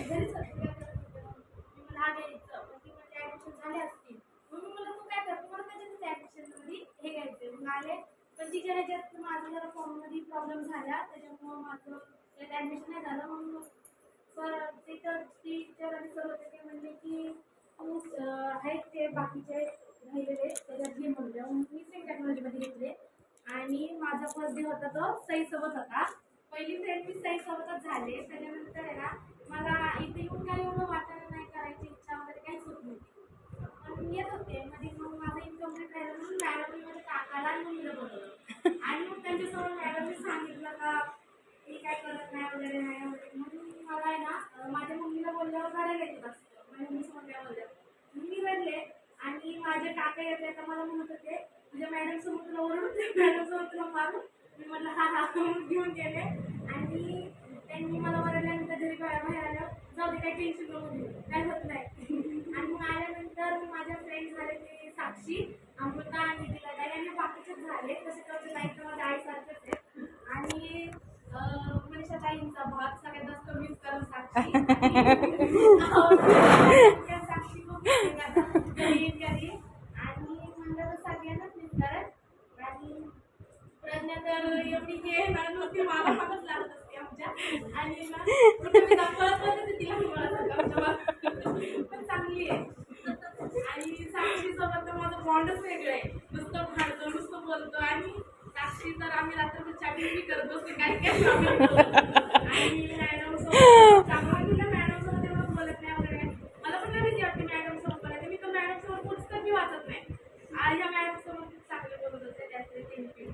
घरीच होते, काय करत होते मग. मी म्हणलं हा घ्यायचं, मग ती म्हणजे ॲडमिशन झाले असतील. मग मी म्हणलं तू काय करतो, मला त्याच्यातच ॲडमिशनमध्ये हे घ्यायचं. मग आले, पण तिच्या ह्याच्यात माझं जरा फॉर्ममध्ये प्रॉब्लेम झाला, त्याच्यामुळं माझं त्यात ॲडमिशन नाही झालं. मग सर तिथं टीचर आणि सर होते ते म्हणले की तू आहेत ते बाकीचे राहिलेले त्याच्यात घे म्हणले. मग मी सेम टेक्नॉलॉजीमध्ये घेतले आणि माझा फर्स्ट डे होता तो सईसोबत होता. पहिली फ्रेंड मी सईसोबतच झाले. त्याच्यानंतर आहे ना मला इथे येऊन काय एवढं वाटायला नाही, करायची इच्छा वगैरे काहीच होत नव्हती. पण येत होते मध्ये. मग माझं इनकम्प्लीट राहिलं म्हणून मॅडमनी माझ्या काकाला आणि मम्मीला बोलवलं आणि मग त्यांच्यासमोर मॅडमनी सांगितलं का मी काय करत नाही वगैरे नाही वगैरे. म्हणून मला आहे ना माझ्या मम्मीला बोलल्यावर रडायला येत असतं. माझ्या मम्मीसमोर काय बोलल्या मी रडले आणि माझे काका येते तर मला म्हणत होते तुझ्या मॅडम समोर तुला ओरडून मॅडम समोर तुला मारून. मी म्हटलं हा हा म्हणून घेऊन गेले आणि त्यांनी मला ओरडल्यानंतर घरी बाहेर आलं जाऊ दे काही टेन्शन नको घेऊ काय होत नाही. आणि मग आल्यानंतर माझ्या फ्रेंड झाले ते साक्षी अमृता आणि तिला आणि बाकीचेच झाले तसे तर लाईफ माझ्या आईसारखंच आहे. आणि मनीषा ताईंचा भाग सगळ्यात जास्त मिस करून साक्षी साक्षी खूप कधी कधी आणि म्हणलं तर सगळ्यांनाच मिस करत. आणि प्रज्ञा तर एवढी हे नव्हती मला मागच लागत असते आमच्या. आणि ना कुठे दाखवत होते तिला मला पण चांगली आहे. आणि साक्षी सोबत तर माझं बॉन्डच वेगळं आहे. नुसतं भांडतो नुसतं बोलतो आणि साक्षी तर आम्ही रात्रभर चॅटिंग करत बसतो काय काय आणि मॅडम सोबत चांगलं तिला मॅडम सोबत एवढं बोलत नाही वगैरे. मला पण नाही भीती वाटते मॅडम सोबत बोलायचं. मी तर मॅडम सोबत पुस्तक बी वाचत नाही. आज या मॅडम सोबत चांगले बोलत होते त्याचे 3 पीठ